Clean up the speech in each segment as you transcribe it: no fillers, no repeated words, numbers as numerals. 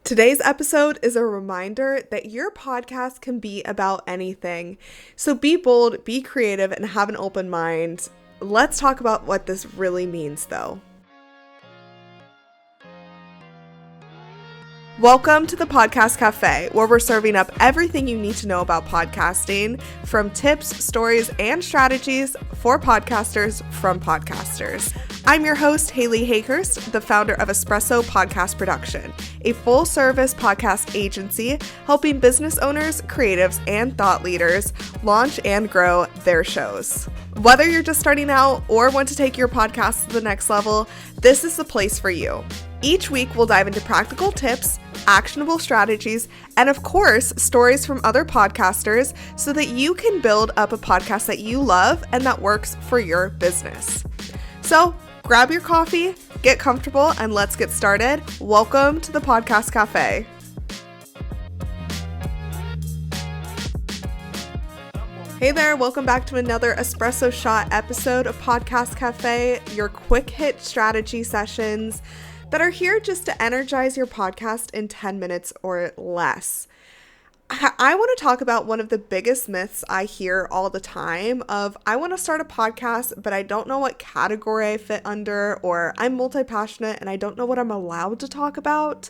Today's episode is a reminder that your podcast can be about anything. So be bold, be creative, and have an open mind. Let's talk about what this really means, though. Welcome to the Podcast Cafe, where we're serving up everything you need to know about podcasting, from tips, stories, and strategies for podcasters from podcasters. I'm your host, Hayleigh Hayhurst, the founder of Espresso Podcast Production, a full-service podcast agency helping business owners, creatives, and thought leaders launch and grow their shows. Whether you're just starting out or want to take your podcast to the next level, this is the place for you. Each week, we'll dive into practical tips, actionable strategies, and of course, stories from other podcasters so that you can build up a podcast that you love and that works for your business. So grab your coffee, get comfortable, and let's get started. Welcome to the Podcast Cafe. Hey there, welcome back to another Espresso Shot episode of Podcast Cafe, your quick hit strategy sessions that are here just to energize your podcast in 10 minutes or less. I want to talk about one of the biggest myths I hear all the time of, I want to start a podcast, but I don't know what category I fit under, or I'm multi-passionate and I don't know what I'm allowed to talk about.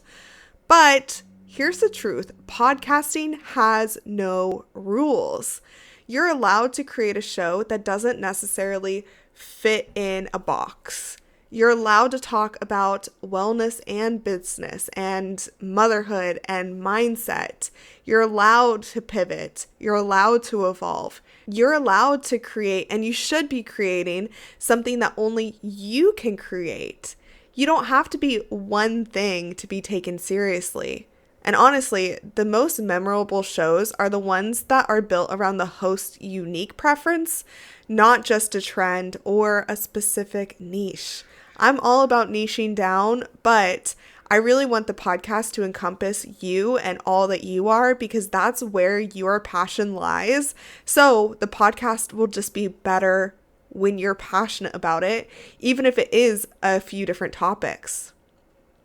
But here's the truth. Podcasting has no rules. You're allowed to create a show that doesn't necessarily fit in a box. You're allowed to talk about wellness and business and motherhood and mindset. You're allowed to pivot. You're allowed to evolve. You're allowed to create, and you should be creating something that only you can create. You don't have to be one thing to be taken seriously. And honestly, the most memorable shows are the ones that are built around the host's unique preference, not just a trend or a specific niche. I'm all about niching down, but I really want the podcast to encompass you and all that you are, because that's where your passion lies. So the podcast will just be better when you're passionate about it, even if it is a few different topics.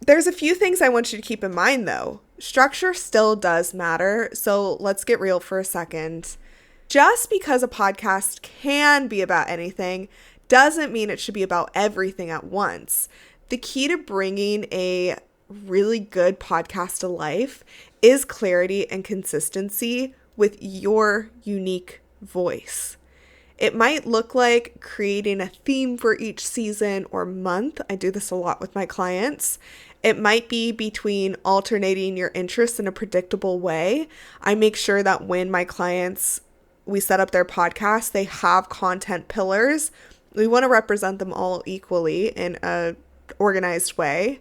There's a few things I want you to keep in mind though. Structure still does matter, so let's get real for a second. Just because a podcast can be about anything doesn't mean it should be about everything at once. The key to bringing a really good podcast to life is clarity and consistency with your unique voice. It might look like creating a theme for each season or month. I do this a lot with my clients. It might be between alternating your interests in a predictable way. I make sure that when my clients, we set up their podcast, they have content pillars. We want to represent them all equally in a organized way.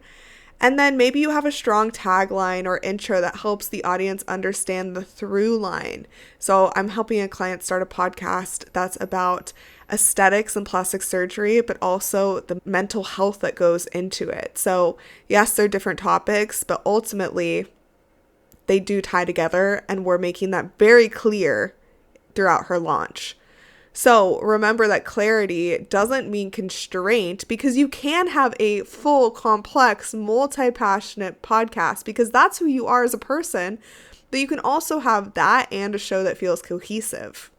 And then maybe you have a strong tagline or intro that helps the audience understand the through line. So I'm helping a client start a podcast that's about aesthetics and plastic surgery, but also the mental health that goes into it. So yes, they're different topics, but ultimately they do tie together, and we're making that very clear throughout her launch. So remember that clarity doesn't mean constraint, because you can have a full, complex, multi-passionate podcast, because that's who you are as a person, but you can also have that and a show that feels cohesive.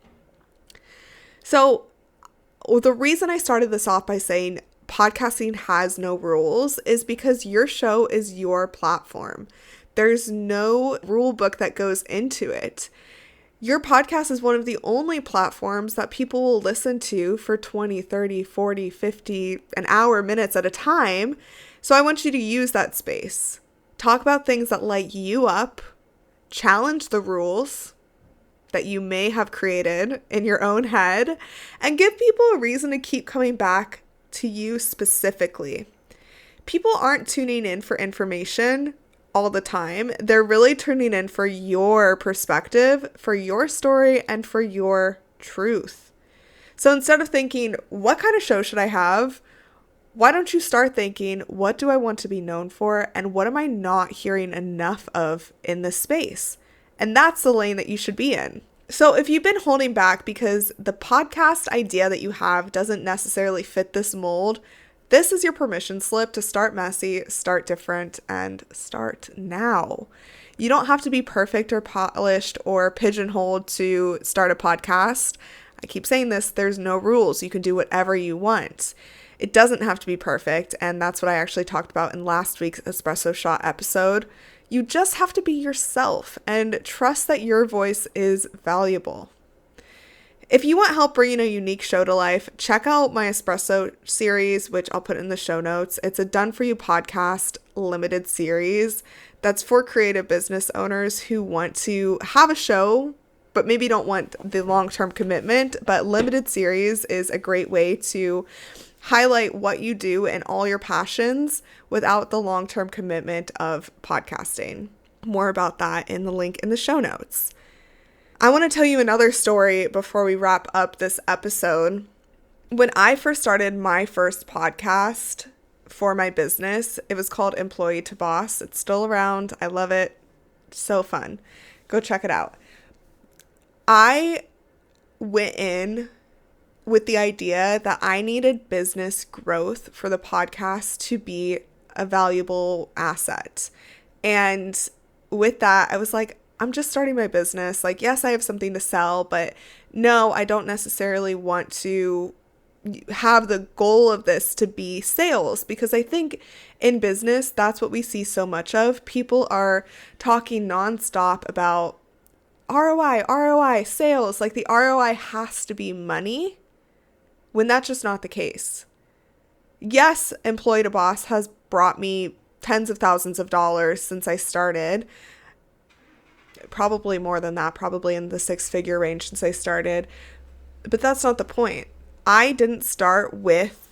So the reason I started this off by saying podcasting has no rules is because your show is your platform. There's no rule book that goes into it. Your podcast is one of the only platforms that people will listen to for 20, 30, 40, 50, an hour, minutes at a time. So I want you to use that space. Talk about things that light you up, challenge the rules that you may have created in your own head, and give people a reason to keep coming back to you specifically. People aren't tuning in for information all the time. They're really tuning in for your perspective, for your story, and for your truth. So instead of thinking, what kind of show should I have? Why don't you start thinking, what do I want to be known for? And what am I not hearing enough of in this space? And that's the lane that you should be in. So if you've been holding back because the podcast idea that you have doesn't necessarily fit this mold, This is your permission slip to start messy, start different, and start now. You don't have to be perfect or polished or pigeonholed to start a podcast. I keep saying this, there's no rules. You can do whatever you want. It doesn't have to be perfect, and that's what I actually talked about in last week's Espresso Shot episode. You just have to be yourself and trust that your voice is valuable. If you want help bringing a unique show to life, check out my Espresso series, which I'll put in the show notes. It's a Done For You podcast limited series that's for creative business owners who want to have a show, but maybe don't want the long-term commitment. But limited series is a great way to highlight what you do and all your passions without the long-term commitment of podcasting. More about that in the link in the show notes. I want to tell you another story before we wrap up this episode. When I first started my first podcast for my business, it was called Employee to Boss. It's still around. I love it. It's so fun. Go check it out. I went in with the idea that I needed business growth for the podcast to be a valuable asset. And with that, I was like, I'm just starting my business. Like, yes, I have something to sell, but no, I don't necessarily want to have the goal of this to be sales, because I think in business, that's what we see so much of. People are talking nonstop about ROI, sales. Like the ROI has to be money, when that's just not the case. Yes, Employee to Boss has brought me tens of thousands of dollars since I started. Probably more than that, probably in the 6-figure range since I started. But that's not the point. I didn't start with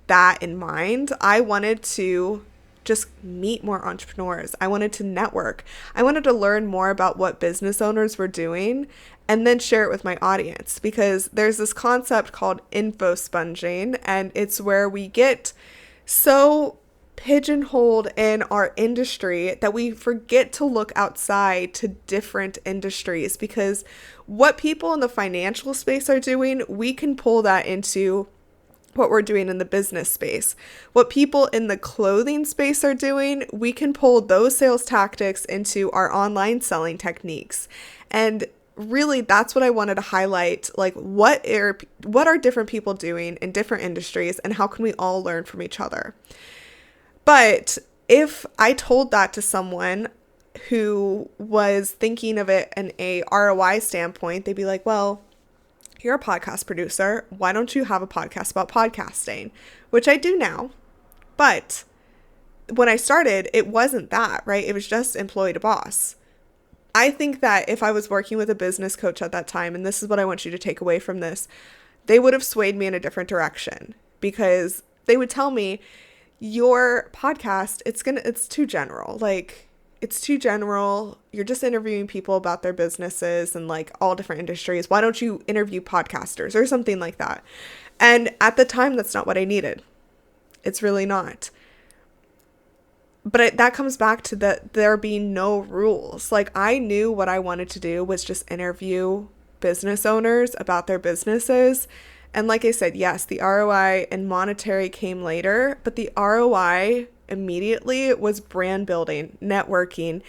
that in mind. I wanted to just meet more entrepreneurs. I wanted to network. I wanted to learn more about what business owners were doing and then share it with my audience, because there's this concept called info sponging, and it's where we get so pigeonholed in our industry that we forget to look outside to different industries, because what people in the financial space are doing, we can pull that into what we're doing in the business space. What people in the clothing space are doing, we can pull those sales tactics into our online selling techniques. And really, that's what I wanted to highlight. Like, what are different people doing in different industries, and how can we all learn from each other? But if I told that to someone who was thinking of it in a ROI standpoint, they'd be like, well, you're a podcast producer. Why don't you have a podcast about podcasting? Which I do now. But when I started, it wasn't that, right? It was just Employee to Boss. I think that if I was working with a business coach at that time, and this is what I want you to take away from this, they would have swayed me in a different direction, because they would tell me, your podcast, it's too general. Like, it's too general. You're just interviewing people about their businesses and like all different industries. Why don't you interview podcasters or something like that? And at the time, that's not what I needed. It's really not. But that comes back to there being no rules. Like, I knew what I wanted to do was just interview business owners about their businesses. And like I said, yes, the ROI and monetary came later, but the ROI immediately was brand building, networking.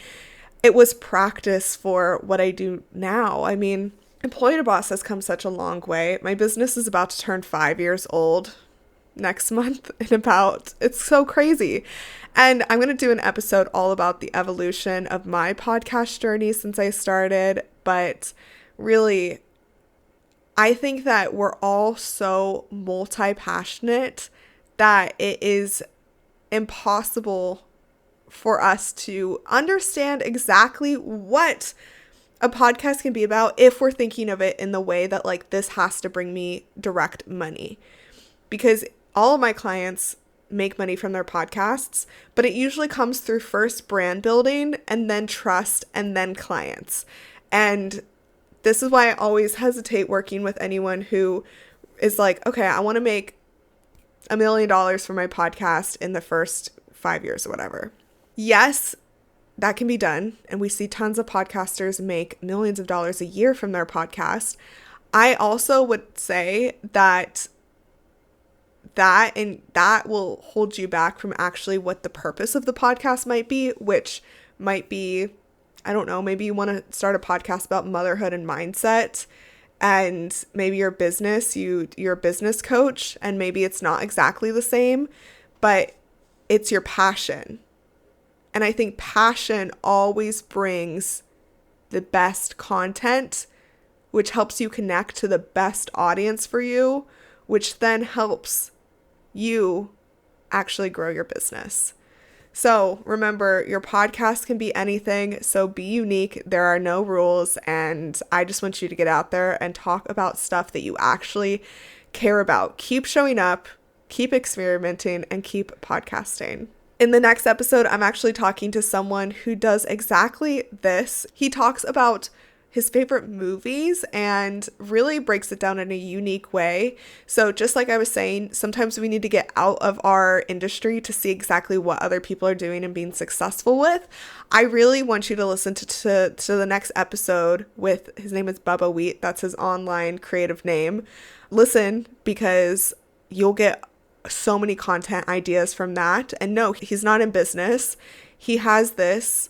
It was practice for what I do now. I mean, Employee to Boss has come such a long way. My business is about to turn 5 years old next month it's so crazy. And I'm going to do an episode all about the evolution of my podcast journey since I started. But really, I think that we're all so multi-passionate that it is impossible for us to understand exactly what a podcast can be about if we're thinking of it in the way that, like, this has to bring me direct money. Because all of my clients make money from their podcasts, but it usually comes through first brand building and then trust and then clients. And this is why I always hesitate working with anyone who is like, okay, I want to make $1 million for my podcast in the first 5 years or whatever. Yes, that can be done. And we see tons of podcasters make millions of dollars a year from their podcast. I also would say that that will hold you back from actually what the purpose of the podcast might be, which might be, I don't know, maybe you want to start a podcast about motherhood and mindset, and maybe you're a business coach, and maybe it's not exactly the same, but it's your passion. And I think passion always brings the best content, which helps you connect to the best audience for you, which then helps you actually grow your business. So remember, your podcast can be anything, so be unique. There are no rules, and I just want you to get out there and talk about stuff that you actually care about. Keep showing up, keep experimenting, and keep podcasting. In the next episode, I'm actually talking to someone who does exactly this. He talks about his favorite movies and really breaks it down in a unique way. So just like I was saying, sometimes we need to get out of our industry to see exactly what other people are doing and being successful with. I really want you to listen to the next episode with, his name is Bubba Wheat. That's his online creative name. Listen, because you'll get so many content ideas from that. And no, he's not in business. He has this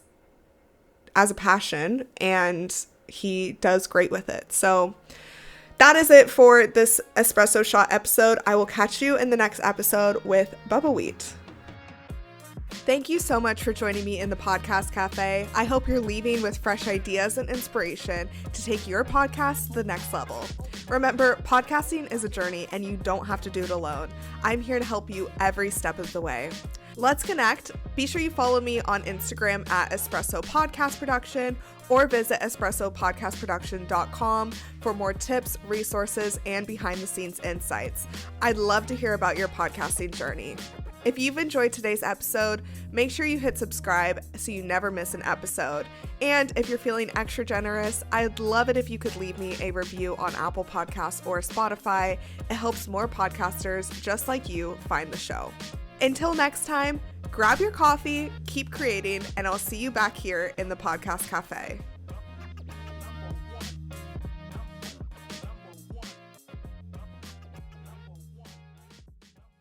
as a passion, and he does great with it. So that is it for this espresso shot episode. I will catch you in the next episode with Bubba Wheat. Thank you so much for joining me in the Podcast Cafe. I hope you're leaving with fresh ideas and inspiration to take your podcast to the next level. Remember, podcasting is a journey, and you don't have to do it alone. I'm here to help you every step of the way. Let's connect. Be sure you follow me on Instagram at Espresso Podcast Production, or visit espressopodcastproduction.com for more tips, resources, and behind the scenes insights. I'd love to hear about your podcasting journey. If you've enjoyed today's episode, make sure you hit subscribe so you never miss an episode. And if you're feeling extra generous, I'd love it if you could leave me a review on Apple Podcasts or Spotify. It helps more podcasters just like you find the show. Until next time, grab your coffee, keep creating, and I'll see you back here in the Podcast Cafe.